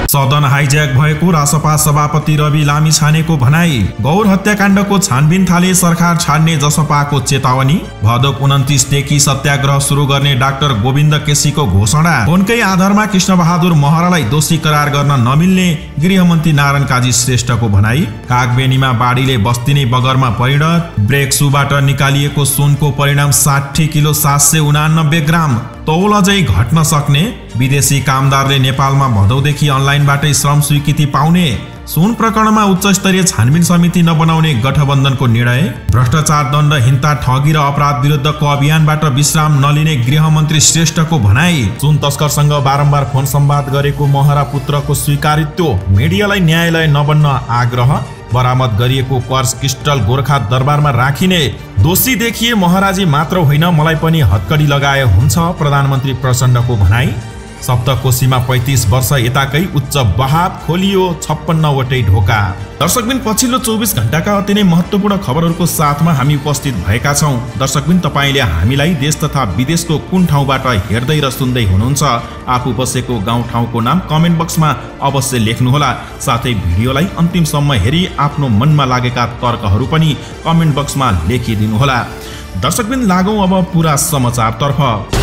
सदन हाइज्याक भएको रासपा सभापति रवि लामिछानेको भनाई। गौर हत्याकाण्डको छानबिन थाले सरकार छाड्ने जसपाको चेतावनी। भदौ 29 देखि सत्याग्रह सुरु गर्ने डाक्टर गोविन्द केसीको घोषणा। फोनकै आधारमा कृष्णबहादुर महरालाई दोषी करार गर्न नमिल्ने गृहमन्त्री नारायण काजी श्रेष्ठको भनाई। कागबेनीमा बाढीले बस्ती नै बगरमा परिणत। ब्रेक सुबाट निकालिएको सुनको परिणाम 60 किलो 789 ग्राम। तौल अझै घट्न सक्ने। विदेशी कामदारले नेपालमा भदौदेखि अनलाइनबाटै श्रम स्वीकृति पाउने। सुन प्रकरणमा उच्च स्तरीय छानबिन समिति नबनाउने गठबन्धनको निर्णय। भ्रष्टाचार दण्ड हिंसा ठगी र अपराध विरुद्धको अभियानबाट विश्राम नलिने गृहमन्त्री श्रेष्ठको भनाई। सुन तस्करसँग बारम्बार फोन संवाद गरेको महरा पुत्रको स्वीकारित्व। मिडियालाई न्यायालय नबन्न आग्रह। बरामद गरिएको क्वार्ट्ज क्रिस्टल गोरखा दरबारमा राखिने। दोषी देखिए महराजी मात्र होइन मलाई पनि हत्कडी लगाए हुन्छ, प्रधानमन्त्री प्रचण्डको भनाई। सप्तकोशीमा 35 वर्ष यताकै उच्च बहाव खोलियो 56 वटै ढोका। दर्शकबिन पछिल्लो 24 घण्टाका अति नै महत्त्वपूर्ण खबरहरूको साथमा हामी उपस्थित भएका छौं। दर्शकबिन तपाईले हामीलाई देश तथा विदेशको कुन ठाउँबाट हेर्दै र सुन्दै हुनुहुन्छ, आफू बसेको गाउँ ठाउँको नाम कमेन्ट बक्समा अवश्य लेख्नुहोला। साथै भिडियोलाई अन्तिमसम्म हेरी आफ्नो मनमा लागेका तर्कहरू पनि कमेन्ट बक्समा लेखिदिनुहोला। दर्शकबिन लागौं अब पूरा समाचारतर्फ।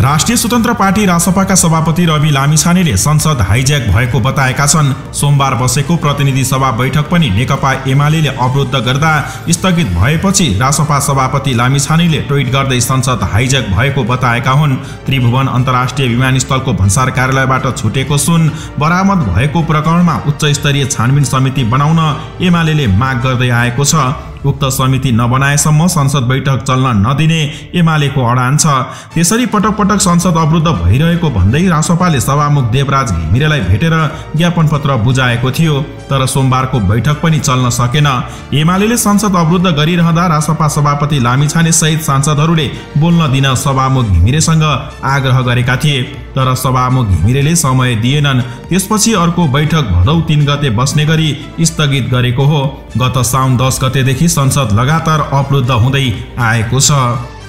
राष्ट्रिय स्वतन्त्र पार्टी रासपाका सभापति रवि लामिछानेले संसद हाइज्याक भएको बताएका छन्। सोमबार बसेको प्रतिनिधि सभा बैठक पनि नेकपा एमालेले अवरुद्ध गर्दा स्थगित भएपछि रासपा सभापति लामिछानेले ट्विट गर्दै संसद हाइज्याक भएको बताएका हुन्। त्रिभुवन अन्तर्राष्ट्रिय विमानस्थलको भन्सार कार्यालयबाट छुटेको सुन बरामद भएको प्रकरणमा उच्च स्तरीय छानबिन समिति बनाउन एमालेले माग गर्दै आएको छ। उक्त समिति नबनाएसम्म संसद बैठक चल्न नदिने एमालेको अडान छ। त्यसरी पटक पटक संसद अवरुद्ध भइरहेको भन्दै रासपाले सभामुख देवराज घिमिरेलाई भेटेर ज्ञापन पत्र बुझाएको थियो, तर सोमबारको बैठक पनि चल्न सकेन। एमालेले संसद अवरुद्ध गरिरहँदा रासपा सभापति लामिछाने सहित सांसदहरूले बोल्न दिन सभामुख घिमिरेसँग आग्रह गरेका थिए, तर सभामुख घिमिरेले समय दिएनन्। त्यसपछि अर्को बैठक भदौ 3 गते बस्ने गरी स्थगित गरेको हो। गत साउन 10 गतेदेखि संसद लगातार अवरुद्ध हुँदै आएको छ।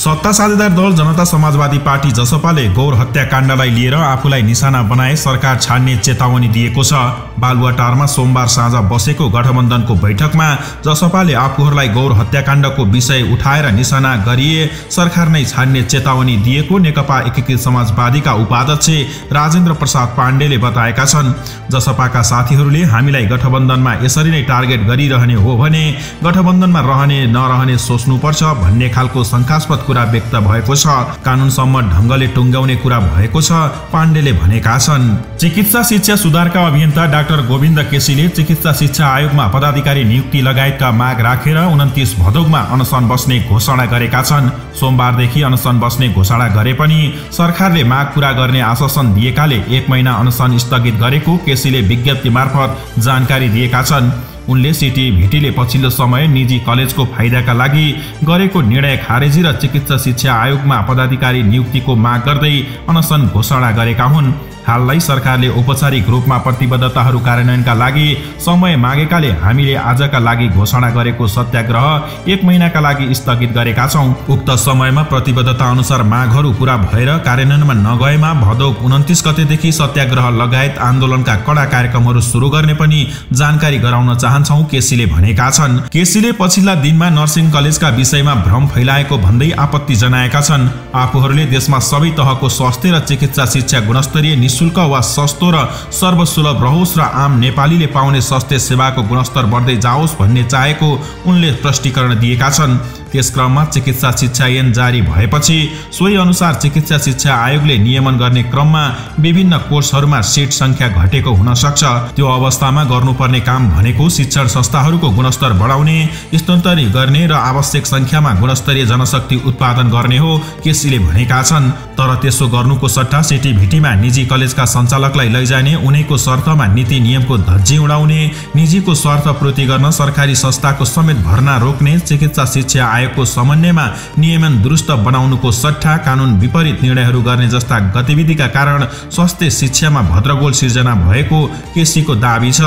सत्ता साझेदार दल जनता समाजवादी पार्टी जसपाले गौर हत्याकाण्डलाई लिएर आफूलाई निशाना बनाए सरकार छाड्ने चेतावनी दिएको छ। बालुवाटारमा सोमबार साँझ बसेको गठबन्धनको बैठकमा जसपाले आफूहरूलाई गौर हत्याकाण्डको विषय उठाएर निशाना गरिए सरकार नै छाड्ने चेतावनी दिएको नेकपा एकीकृत समाजवादीका उपाध्यक्ष राजेन्द्र प्रसाद पाण्डेले बताएका छन्। जसपाका साथीहरूले हामीलाई गठबन्धनमा यसरी नै टार्गेट गरिरहने हो भने गठबन्धनमा रहने नरहने सोच्नुपर्छ भन्ने खालको शंकास्पद कुरा व्यक्त भएको छ। कानूनसम्म ढंगले टुङ्ग्याउने कुरा भएको छ, पाण्डेले भनेका छन्। चिकित्सा शिक्षा सुधारका अभियन्ता डाक्टर गोविन्द केसीले चिकित्सा शिक्षा आयोगमा पदाधिकारी नियुक्ति लगायतका माग राखेर 29 भदौमा अनसन बस्ने घोषणा गरेका छन्। सोमबारदेखि अनसन बस्ने घोषणा गरे पनि सरकारले माग पूरा गर्ने आश्वासन दिएकाले 1 महिना अनसन स्थगित गरेको केसीले विज्ञप्ति मार्फत जानकारी दिएका छन्। उनले सिटिभिटीले पछिल्लो समय निजी कलेजको फाइदाका लागि गरेको निर्णय खारेजी र चिकित्सा शिक्षा आयोगमा पदाधिकारी नियुक्तिको माग गर्दै अनसन घोषणा गरेका हुन्। हाललाई सरकारले औपचारिक रूपमा प्रतिबद्धताहरू कार्यान्वयनका लागि समय मागेकाले हामीले आजका लागि घोषणा गरेको सत्याग्रह 1 महिनाका लागि स्थगित गरेका छौं। उक्त समयमा प्रतिबद्धता अनुसार मागहरू पूरा भएर कार्यान्वयनमा नगएमा भदौ 29 गतेदेखि सत्याग्रह लगायत आन्दोलनका कडा कार्यक्रमहरू सुरु गर्ने पनि जानकारी गराउन चाहन्छौं, केसीले भनेका छन्। केसीले पछिल्ला दिनमा नर्सिङ कलेजका विषयमा भ्रम फैलाएको भन्दै आपत्ति जनाएका छन्। आफूहरूले देशमा सबै तहको स्वास्थ्य र चिकित्सा शिक्षा गुणस्तरीय निशुल्क वा सस्तो र सर्वसुलभ रहोस् र आम नेपालीले पाउने स्वास्थ्य सेवाको गुणस्तर बढ्दै जाओस् भन्ने चाहेको उनले स्पष्टीकरण दिएका छन्। त्यसक्रममा चिकित्सा शिक्षा ऐन जारी भएपछि सोही अनुसार चिकित्सा शिक्षा आयोगले नियमन गर्ने क्रममा विभिन्न कोर्सहरूमा सिट संख्या घटेको हुन सक्छ। त्यो अवस्थामा गर्नुपर्ने काम भनेको शिक्षण संस्थाहरूको गुणस्तर बढाउने, स्तरोन्नति गर्ने र आवश्यक संख्यामा गुणस्तरीय जनशक्ति उत्पादन गर्ने हो, केसीले भनेका छन्। तर त्यसो गर्नुको सट्टा सिटिभिटीमा निजी कलेजका सञ्चालकलाई लैजाने, उनैको शर्तमा नीति नियमको धज्जी उडाउने, निजीको स्वार्थ पूर्ति गर्न सरकारी संस्थाको समेत भर्ना रोक्ने, चिकित्सा शिक्षा आयोगको समन्वयमा नियमन दुरुस्त बनाउनुको सट्टा कानून विपरीत निर्णयहरू गर्ने जस्ता गतिविधिका कारण स्वास्थ्य शिक्षामा भद्रगोल सिर्जना भएको केसीको दाबी छ।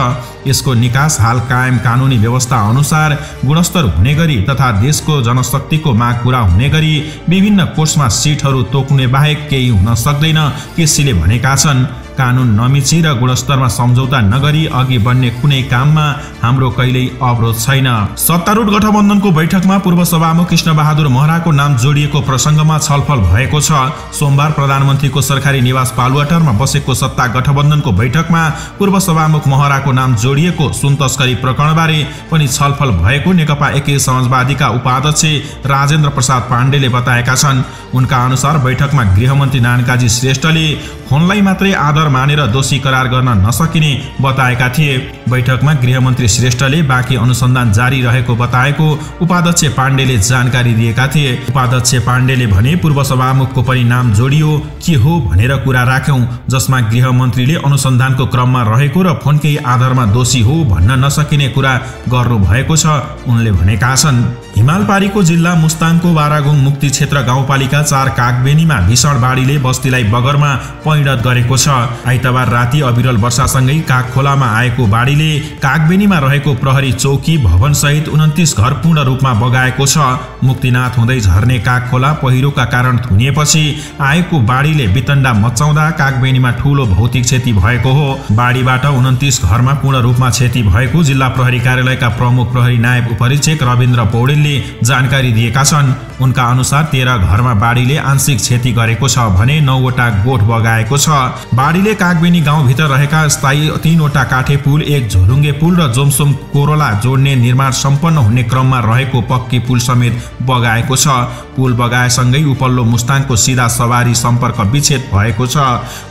यसको निकास हाल कायम कानूनी व्यवस्था अनुसार गुणस्तर हुने गरी तथा देशको जनशक्तिको माग पूरा हुने गरी विभिन्न कोर्समा सिटहरू तोक्ने बाहेक केही हुन सक्दैन, केसीले भनेका छन्। कानुन नमिची र गुणस्तरमा सम्झौता नगरी अघि बढ्ने कुनै काममा हाम्रो कहिल्यै अवरोध छैन। सत्तारूढ गठबन्धनको बैठकमा पूर्व सभामुख कृष्णबहादुर महराको नाम जोडिएको प्रसङ्गमा छलफल भएको छ। सोमबार प्रधानमन्त्रीको सरकारी निवास बालुवाटारमा बसेको सत्ता गठबन्धनको बैठकमा पूर्व सभामुख महराको नाम जोडिएको सुन तस्करी प्रकरणबारे पनि छलफल भएको नेकपा एकीकृत समाजवादीका उपाध्यक्ष राजेन्द्र प्रसाद पाण्डेले बताएका छन्। उनका अनुसार बैठकमा गृहमन्त्री नारायण श्रेष्ठले फोनलाई मात्रै आधार मानेर दोषी करार गर्न नसकिने बताएका थिए। बैठकमा गृहमन्त्री श्रेष्ठले बाँकी अनुसन्धान जारी रहेको बताएको उपाध्यक्ष पाण्डेले जानकारी दिएका थिए। उपाध्यक्ष पाण्डेले भने पूर्व सभामुखको पनि नाम जोडियो के हो भनेर कुरा राख्यौं, जसमा गृहमन्त्रीले अनुसन्धानको क्रममा रहेको र फोनकै आधारमा दोषी हो भन्न नसकिने कुरा गर्नु भएको छ उनले भनेका छन्। हिमालपारीको जिल्ला मुस्ताङको बारागुङ मुक्ति क्षेत्र गाउँपालिका 4 कागबेनीमा भीषण बाढीले बस्तीलाई बगरमा परिणत गरेको छ। आइतबार राति अविरल वर्षासँगै कागखोलामा आएको बाढीले कागबेनीमा रहेको प्रहरी चौकी भवन सहित 29 घर पूर्ण रूपमा बगाएको छ। मुक्तिनाथ हुँदै झर्ने कागखोला पहिरोका कारण थुनिएपछि आएको बाढीले वितण्डा मचाउँदा कागबेनीमा ठूलो भौतिक क्षति भएको हो। बाढीबाट 29 घरमा पूर्ण रूपमा क्षति भएको जिल्ला प्रहरी कार्यालयका प्रमुख प्रहरी नायब उपरीक्षक रविन्द्र पौडेलले जानकारी दिएका छन्। उनका अनुसार 13 घरमा बाढीले आंशिक क्षति गरेको छ भने 9 वटा गोठ बगाएको छ। बाढीले कागबेनी गाउँभित्र रहेका स्थायी 3 वटा काठे पुल, 1 झोलुङ्गे पुल र जोमसोम कोरोला जोड्ने निर्माण सम्पन्न हुने क्रममा रहेको पक्की पुल समेत बगाएको छ। पुल बगाएसँगै उपल्लो मुस्ताङको सीधा सवारी सम्पर्क विच्छेद भएको छ।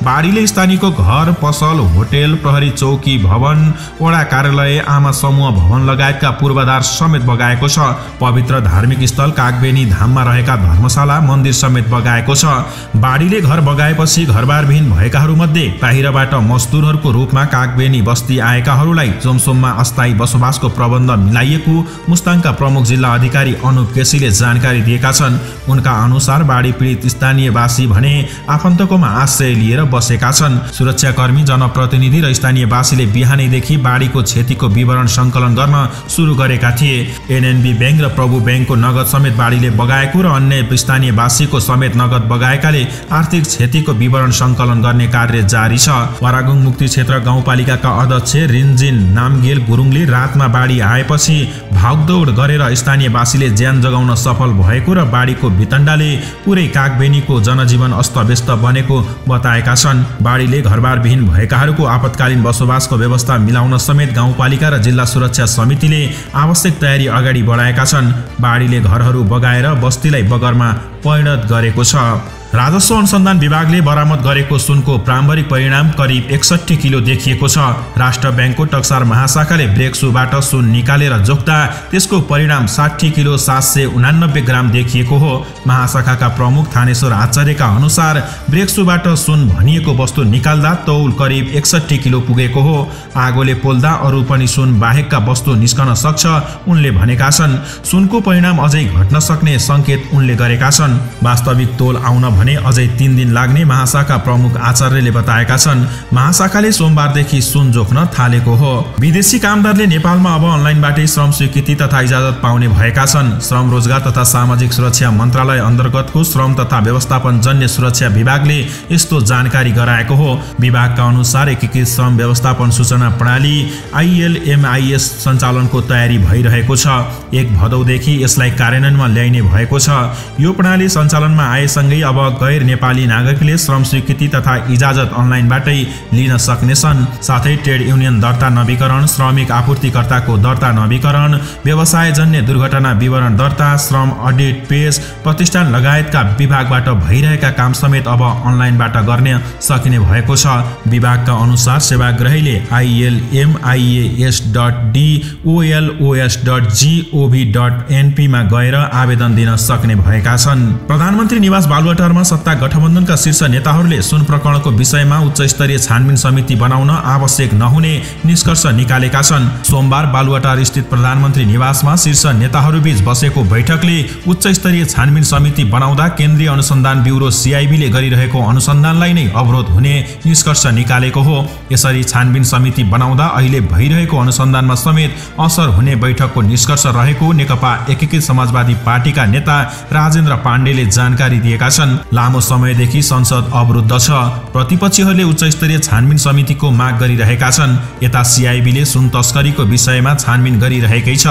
बाढीले स्थानीयको घर, पसल, होटेल, प्रहरी चौकी भवन, वडा कार्यालय, आमा समूह भवन लगायतका पूर्वाधार समेत बगाएको छ। पवित्र धार्मिक स्थल कागबेनी धाममा रहेका धर्मशाला, मन्दिर समेत बगाएको छ। बाढीले घर बगाएपछि घरबारविहीन भएकाहरूमध्ये बाहिरबाट मजदुरहरूको रूपमा कागबेनी बस्ती आएकाहरूलाई जोमसोममा अस्थायी बसोबासको प्रबन्ध मिलाइएको मुस्ताङका प्रमुख जिल्ला अधिकारी अनुप केसीले जानकारी दिएका छन्। उनका अनुसार बाढी पीडित स्थानीयवासी भने आफन्तकोमा आश्रय लिएर बसेका छन्। सुरक्षाकर्मी, जनप्रतिनिधि र स्थानीयवासीले बिहानैदेखि बाढीको क्षतिको विवरण सङ्कलन गर्न सुरु गरेका थिए। एनएनबी ब्याङ्क र प्रभु ब्याङ्कको नगद समेत बाढीले बगाएको र अन्य स्थानीयवासीको समेत नगद बगाएकाले आर्थिक क्षतिको विवरण सङ्कलन गर्ने कार्य जारी छ। बारागुङ मुक्ति क्षेत्र गाउँपालिकाका अध्यक्ष रिन्जिन नामगेल गुरुङले रातमा बाढी आएपछि भागदौड गरेर स्थानीयवासीले ज्यान जगाउन सफल भएको र बाढीको वितण्डाले पुरै कागबेनीको जनजीवन अस्तव्यस्त बनेको बताएका छन्। बाढीले घरबारविहीन भएकाहरूको आपतकालीन बसोबासको व्यवस्था मिलाउन समेत गाउँपालिका र जिल्ला सुरक्षा समितिले आवश्यक तयारी अगाडि बढाएका छन्। बाढीले घरहरू बगाएर बस्तीलाई बगरमा परिणत गरेको छ। राजस्व अनुसन्धान विभागले बरामद गरेको सुनको प्रारम्भिक परिणाम करिब 61 किलो देखिएको छ। राष्ट्र ब्याङ्कको टक्सार महाशाखाले ब्रेक सूबाट सुन निकालेर जोख्दा त्यसको परिणाम 60 किलो 789 ग्राम देखिएको हो। महाशाखाका प्रमुख थानेश्वर आचार्यका अनुसार ब्रेक सूबाट सुन भनिएको वस्तु निकाल्दा तौल करिब 61 किलो पुगेको हो। आगोले पोल्दा अरू पनि सुन बाहेकका वस्तु निस्कन सक्छ उनले भनेका छन्। सुनको परिणाम अझै घट्न सक्ने संकेत उनले गरेका छन्। वास्तविक तौल आउन भने अझै 3 दिन लाग्ने महाशाखा प्रमुख आचार्यले बताएका छन्। महाशाखाले सोमबारदेखि सुन जोख्न थालेको हो। विदेशी कामदारले नेपालमा अब अनलाइनबाटै श्रम स्वीकृति तथा इजाजत पाउने भएका छन्। श्रम रोजगार तथा सामाजिक सुरक्षा मन्त्रालय अन्तर्गतको श्रम तथा व्यवस्थापन जन्य सुरक्षा विभागले यस्तो जानकारी गराएको हो। विभागका अनुसार एकीकृत श्रम व्यवस्थापन सूचना प्रणाली ILMIS सञ्चालनको तयारी भइरहेको छ। 1 भदौदेखि यसलाई कार्यान्वयनमा ल्याइने भएको छ। यो प्रणाली सञ्चालनमा आएसँगै अब गैर नेपाली नागरिकले श्रम स्वीकृति तथा इजाजत अनलाइनबाटै लिन सक्नेछन्। साथै ट्रेड युनियन दर्ता नवीकरण, श्रमिक आपूर्तिकर्ताको दर्ता नवीकरण, व्यवसायजन्य दुर्घटना विवरण दर्ता, श्रम अडिट पेश, प्रतिष्ठान लगायतका विभागबाट भइरहेका काम समेत अब अनलाइनबाट गर्न सकिने भएको छ। विभागका अनुसार सेवाग्राहीले ILMIS.DOLOS.gov.np मा गएर आवेदन दिन सक्ने भएका छन्। प्रधानमन्त्री निवास बालुवाटारमा सत्ता गठबन्धनका शीर्ष नेताहरूले सुन प्रकरणको विषयमा उच्च स्तरीय छानबिन समिति बनाउन आवश्यक नहुने निष्कर्ष निकालेका छन्। सोमबार बालुवाटार स्थित प्रधानमन्त्री निवासमा शीर्ष नेताहरूबीच बसेको बैठकले उच्च स्तरीय छानबिन समिति बनाउँदा केन्द्रीय अनुसन्धान ब्युरो CIB ले गरिरहेको अनुसन्धानलाई नै अवरोध हुने निष्कर्ष निकालेको हो। यसरी छानबिन समिति बनाउँदा अहिले भइरहेको अनुसन्धानमा समेत असर हुने बैठकको निष्कर्ष रहेको नेकपा एकीकृत समाजवादी पार्टीका नेता राजेन्द्र पाण्डेले जानकारी दिएका छन्। लामो समयदेखि संसद अवरुद्ध छ। प्रतिपक्षीहरूले उच्च स्तरीय छानबिन समितिको माग गरिरहेका छन्। यता सिआइबीले सुन तस्करीको विषयमा छानबिन गरिरहेकै छ।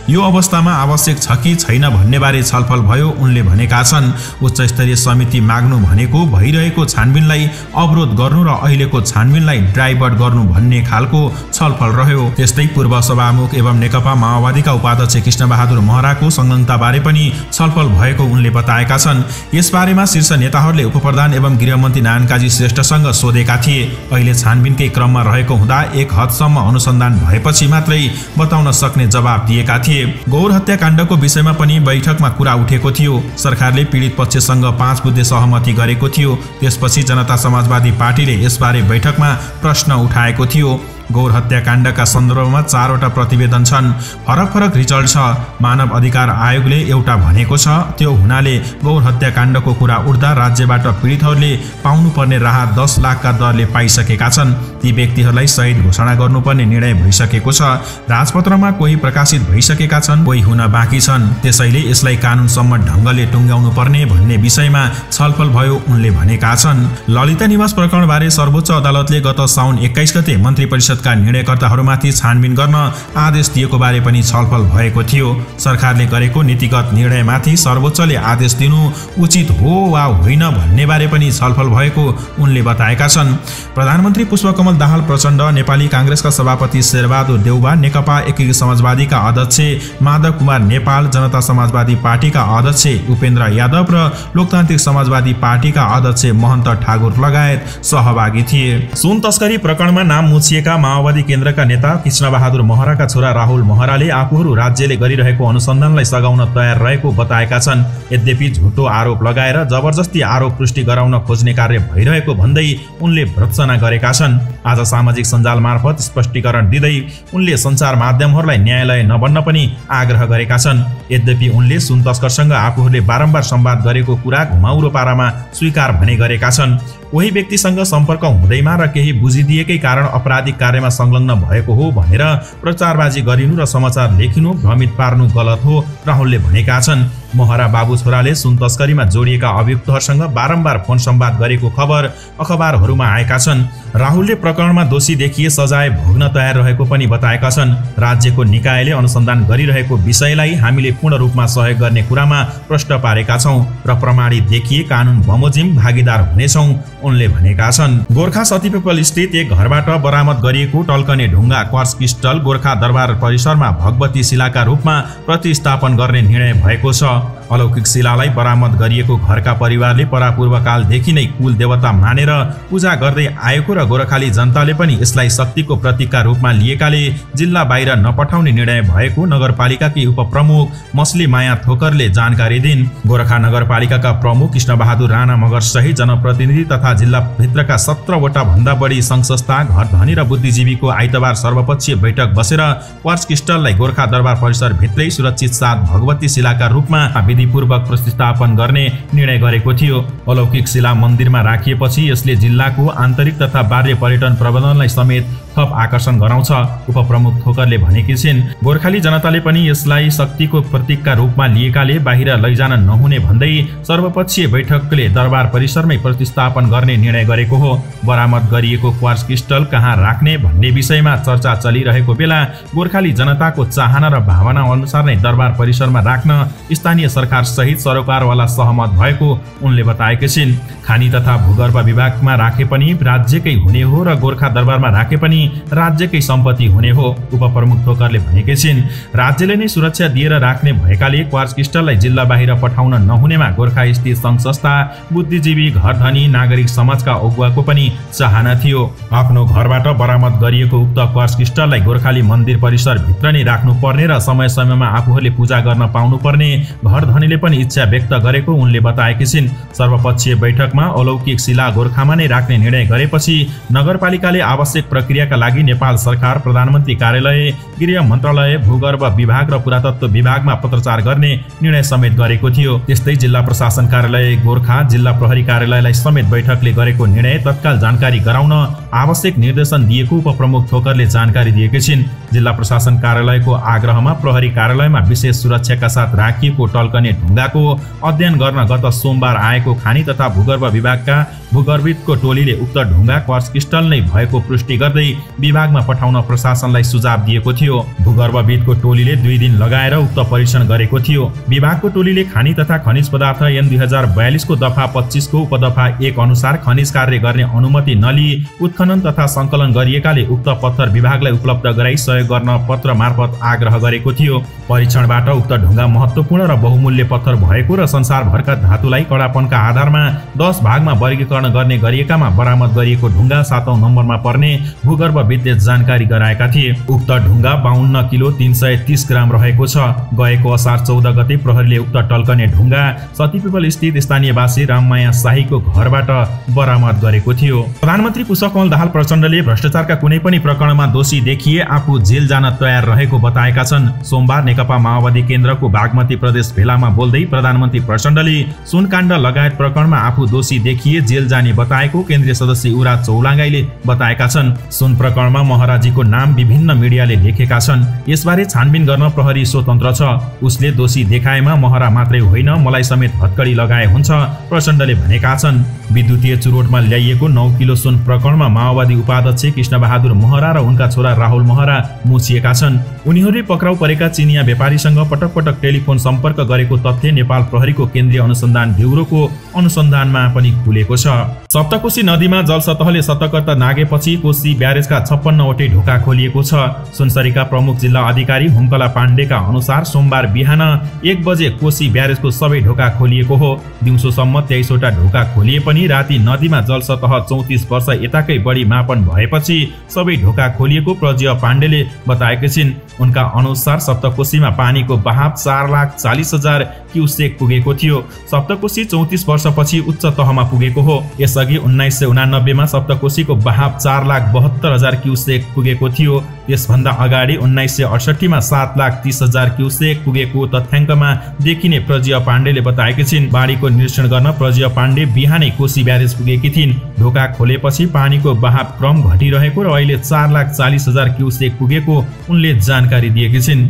यो अवस्थामा आवश्यक छ कि छैन भन्ने बारे छलफल भयो उनले भनेका छन्। उच्च स्तरीय समिति माग्नु भनेको भइरहेको छानबिनलाई अवरोध गर्नु र अहिलेको छानबिनलाई डाइभर्ट गर्नु भन्ने खालको छलफल रह्यो। त्यस्तै पूर्व सभामुख एवं नेकपा माओवादीका उपाध्यक्ष कृष्णबहादुर महराको संलग्नताबारे पनि छलफल भएको उनले बताएका छन्। यसबारेमा शीर्ष नेताहरूले उपप्रधान एवं गृहमन्त्री नारायण काजी श्रेष्ठसँग सोधेका थिए। अहिले छानबिनकै क्रममा रहेको हुँदा एक हदसम्म अनुसन्धान भएपछि मात्रै बताउन सक्ने जवाब दिएका थिए। गौर हत्याकाण्डको विषयमा पनि बैठकमा कुरा उठेको थियो। सरकारले पीडित पक्षसँग 5 बुँदे सहमति गरेको थियो। त्यसपछि जनता समाजवादी पार्टीले यसबारे बैठकमा प्रश्न उठाएको थियो। गौर हत्याकाण्डका सन्दर्भमा 4 वटा प्रतिवेदन छन्। फरक फरक रिजल्ट छ। मानव अधिकार आयोगले एउटा भनेको छ, त्यो हुनाले गौर हत्याकाण्डको कुरा उठ्दा राज्यबाट पीडितहरूले पाउनुपर्ने राहत 10 लाखका दरले पाइसकेका छन्। ती व्यक्तिहरूलाई शहीद घोषणा गर्नुपर्ने निर्णय भइसकेको छ। राजपत्रमा कोही प्रकाशित भइसकेका छन्, कोही हुन बाँकी छन्। त्यसैले यसलाई कानुनसम्म ढङ्गले टुङ्ग्याउनु पर्ने भन्ने विषयमा छलफल भयो उनले भनेका छन्। ललिता निवास प्रकरणबारे सर्वोच्च अदालतले गत साउन 21 गते मन्त्री परिषद का निर्णयकर्ताहरूमाथि छानबिन गर्न आदेश दिएको बारे पनि छलफल भएको थियो। सरकारले गरेको नीतिगत निर्णयमाथि सर्वोच्चले आदेश दिनु उचित हो वा होइन भन्ने बारे पनि छलफल भएको उनले बताएका छन्। प्रधानमन्त्री पुष्पकमल दाहाल प्रचण्ड, नेपाली कांग्रेसका सभापति शेरबहादुर देउवा, नेकपा एकीकृत समाजवादीका अध्यक्ष माधव कुमार नेपाल, जनता समाजवादी पार्टीका अध्यक्ष उपेन्द्र यादव र लोकतान्त्रिक समाजवादी पार्टीका अध्यक्ष महन्त ठाकुर लगायत सहभागी थिए। सुन तस्करी प्रकरणमा नाम मुछिएका माओवादी केन्द्रका नेता कृष्णबहादुर महराका छोरा राहुल महराले आफूहरू राज्यले गरिरहेको अनुसन्धानलाई सघाउन तयार रहेको बताएका छन्। यद्यपि झुटो आरोप लगाएर जबरजस्ती आरोप पुष्टि गराउन खोज्ने कार्य भइरहेको भन्दै उनले भर्त्सना गरेका छन्। आज सामाजिक सञ्जाल मार्फत स्पष्टीकरण दिँदै उनले सञ्चार माध्यमहरूलाई न्यायालय नबन्न पनि आग्रह गरेका छन्। यद्यपि उनले सुन तस्करसँग आफूहरूले बारम्बार संवाद गरेको कुरा घुमाउरो पारामा स्वीकार भने गरेका छन्। कोही व्यक्तिसँग सम्पर्क हुँदैमा र केही बुझिदिएकै कारण अपराधिक कार्यमा संलग्न भएको हो भनेर प्रचारबाजी गरिनु र समाचार लेखिनु, भ्रमित पार्नु गलत हो, राहुलले भनेका छन्। महरा बाबु छोराले सुन तस्करीमा जोडिएका अभियुक्तहरूसँग बारम्बार फोन संवाद गरेको खबर अखबारहरूमा आएका छन्। राहुलले प्रकरणमा दोषी देखिए सजाय भोग्न तयार रहेको पनि बताएका छन्। राज्यको निकायले अनुसन्धान गरिरहेको विषयलाई हामीले पूर्ण रूपमा सहयोग गर्ने कुरामा प्रश्न पारेका छौं र प्रमाणित देखिए कानुन बमोजिम भागीदार हुनेछौं उनले भनेका छन्। गोर्खा सतीपिपल स्थित एक घरबाट बरामद गरिएको टल्कने ढुङ्गा क्वार्ट्ज क्रिस्टल गोर्खा दरबार परिसरमा भगवती शिलाका रूपमा प्रतिस्थापन गर्ने निर्णय भएको छ। अलौकिक शिलालाई बरामद गरिएको घरका परिवारले परापूर्वकालदेखि नै कुल देवता मानेर पूजा गर्दै आएको र गोरखाली जनताले पनि यसलाई शक्तिको प्रतीकका रूपमा लिएकाले जिल्ला बाहिर नपठाउने निर्णय भएको नगरपालिकाकी उपप्रमुख मसली माया थोकरले जानकारी दिन्। गोरखा नगरपालिकाका प्रमुख कृष्णबहादुर राणा मगर सहित जनप्रतिनिधि तथा जिल्ला भित्रका 17 वटा भन्दा बढी संघ संस्था, घर धनी र बुद्धिजीवीको आइतबार सर्वपक्षीय बैठक बसेर क्वार्ट्ज क्रिस्टललाई गोरखा दरबार परिसर भित्रै सुरक्षित साथ भगवती शिलाका रूपमा विधिपूर्वक प्रतिस्थापन गर्ने निर्णय गरेको थियो। अलौकिक शिला मन्दिरमा राखिएपछि यसले जिल्लाको आन्तरिक तथा बाह्य पर्यटन प्रबन्धनलाई समेत थप आकर्षण गराउँछ। उपप्रमुख थोकरले भनेकी छिन्, गोर्खाली जनताले पनि यसलाई शक्तिको प्रतीकका रूपमा लिएकाले बाहिर लैजान नहुने भन्दै सर्वपक्षीय बैठकले दरबार परिसरमै प्रतिस्थापन गर्ने निर्णय गरेको हो। बरामद गरिएको क्वार्ट्ज क्रिस्टल कहाँ राख्ने भन्ने विषयमा चर्चा चलिरहेको बेला गोर्खाली जनताको चाहना र भावना अनुसार नै दरबार परिसरमा राख्न स्थानीय सरकार सहित सरोकारवाला सहमत भएको उनले बताएकी छिन्। खानी तथा भूगर्भ विभागमा राखे पनि राज्यकै हुने हो र गोर्खा दरबारमा राखे पनि राज्यकै सम्पत्ति हुने हो उपप्रमुख थोकरले भनेकी छिन्। राज्यले नै सुरक्षा दिएर राख्ने भएकाले क्वार्ट्ज क्रिस्टललाई जिल्ला बाहिर पठाउन नहुनेमा गोर्खा स्थित संघ संस्था, बुद्धिजीवी, घर धनी, नागरिक समाजका अगुवाको पनि चाहना थियो। आफ्नो घरबाट बरामद गरिएको उक्त क्वार्ट्ज क्रिस्टललाई गोर्खाली मन्दिर परिसर भित्र नै राख्नु पर्ने र समय समयमा आफूहरूले पूजा गर्न पाउनु पर्ने घर धनीले पनि इच्छा व्यक्त गरेको उनले बताएकी छिन्। सर्वपक्षीय बैठकमा अलौकिक शिला गोर्खामा नै राख्ने निर्णय गरेपछि नगरपालिकाले आवश्यक प्रक्रियाका लागि नेपाल सरकार, प्रधानमन्त्री कार्यालय, गृह मन्त्रालय, भूगर्भ विभाग र पुरातत्व विभागमा पत्रचार गर्ने निर्णय समेत गरेको थियो। त्यस्तै जिल्ला प्रशासन कार्यालय गोर्खा, जिल्ला प्रहरी कार्यालयलाई समेत बैठकले गरेको निर्णय तत्काल जानकारी गराउन आवश्यक निर्देशन दिएको उपप्रमुख थोकरले जानकारी दिएकी छिन्। जिल्ला प्रशासन कार्यालयको आग्रहमा प्रहरी कार्यालयमा विशेष सुरक्षाका साथ राखिएको टल्कने लाग्ने ढुङ्गाको अध्ययन गर्न गत सोमबार आएको खानी तथा भूगर्भ विभागका भूगर्भिदको टोलीले उक्त ढुङ्गा क्वार्ट्ज क्रिस्टल नै भएको पुष्टि गर्दै विभागमा पठाउन प्रशासनलाई सुझाव दिएको थियो। भूगर्भविदको टोलीले 2 दिन लगाएर उक्त परीक्षण गरेको थियो। विभागको टोलीले खानी तथा खनिज पदार्थ ऐन 2042 को दफा 25 को उपदफा 1 अनुसार खनिज कार्य गर्ने अनुमति नलिई उत्खनन तथा संकलन गरिएकाले उक्त पत्थर विभागलाई उपलब्ध गराई सहयोग गर्न पत्र मार्फत आग्रह गरेको थियो। परीक्षणबाट उक्त ढुङ्गा महत्त्वपूर्ण र बहुमूल्य पत्थर भएको र संसारभरका धातुलाई कडापनका आधारमा 10 भागमा वर्गीकरण गर्ने गरिएकामा बरामद गरिएको ढुङ्गा 7औं नम्बरमा पर्ने भूगर्भविदले जानकारी गराएका थिए। उक्त ढुङ्गा 52 किलो 330 ग्राम रहेको छ। गएको असार 14 गते प्रहरीले उक्त टल्कने ढुङ्गा सतीपिपल स्थित स्थानीयवासी राममाया शाहीको घरबाट बरामद गरेको थियो। प्रधानमन्त्री पुष्पकमल दाहाल प्रचण्डले भ्रष्टाचारका कुनै पनि प्रकरणमा दोषी देखिए आफू जेल जान तयार रहेको बताएका छन्। सोमबार नेकपा माओवादी केन्द्रको बागमती प्रदेश भेलामा बोल्दै प्रधानमन्त्री प्रचण्डले सुनकाण्ड लगायत प्रकरणमा आफू दोषी देखिए जेल जाने बताएको केन्द्रीय सदस्य युवराज चौलागाईले बताएका छन्। सुन प्रकरणमा महराजीको नाम विभिन्न मिडियाले लेखेका छन्। यसबारे छानबिन गर्न प्रहरी स्वतन्त्र छ। उसले दोषी देखाएमा महरा मात्रै होइन मलाई समेत हत्कडी लगाए हुन्छ, प्रचण्डले भनेका छन्। विद्युतीय चुरोटमा ल्याइएको 9 किलो सुन प्रकरणमा माओवादी उपाध्यक्ष कृष्णबहादुर महरा र उनका छोरा राहुल महरा मुछिएका छन्। उनीहरूले पक्राउ परेका चिनिया व्यापारीसँग पटक पटक टेलिफोन सम्पर्क गरेको तथ्य नेपाल प्रहरीको केन्द्रीय अनुसन्धान ब्युरोको अनुसन्धानमा पनि खुलेको छ। सप्तकोशी नदीमा जलसतहले सतर्कता नागेपछि कोशी ब्यारेजका 56 वटै ढोका खोलिएको छ। सुनसरीका प्रमुख जिल्ला अधिकारी हुमकला पाण्डेका अनुसार सोमबार बिहान 1 बजे कोशी ब्यारेजको सबै ढोका खोलिएको हो। दिउँसोसम्म 23 वटा ढोका खोलिए पनि राति नदीमा जलसतह 34 वर्ष यताकै बढी मापन भएपछि सबै ढोका खोलिएको प्रज्य पाण्डेले बताएका छिन्। उनका अनुसार सप्तकोशीमा पानीको बहाव 4,40,000 क्युसेक पुगेको थियो। सप्तकोशी 34 वर्षपछि उच्च तहमा पुगेको हो। यसअघि 1989 मा सप्तकोशीको बहाव 4,72,000 क्युसेक पुगेको थियो। त्यसभन्दा अगाडि 1968 मा 7,30,000 क्युसेक पुगेको तथ्याङ्कमा देखिने प्रज्य पाण्डेले बताएकी छिन्। बाढीको निरीक्षण गर्न प्रज्य पाण्डे बिहानै कोशी ब्यारेज पुगेकी थिइन्। ढोका खोलेपछि पानीको बहाव क्रम घटिरहेको र अहिले 4,40,000 क्युसेक पुगेको उनले जानकारी दिएकी छिन्।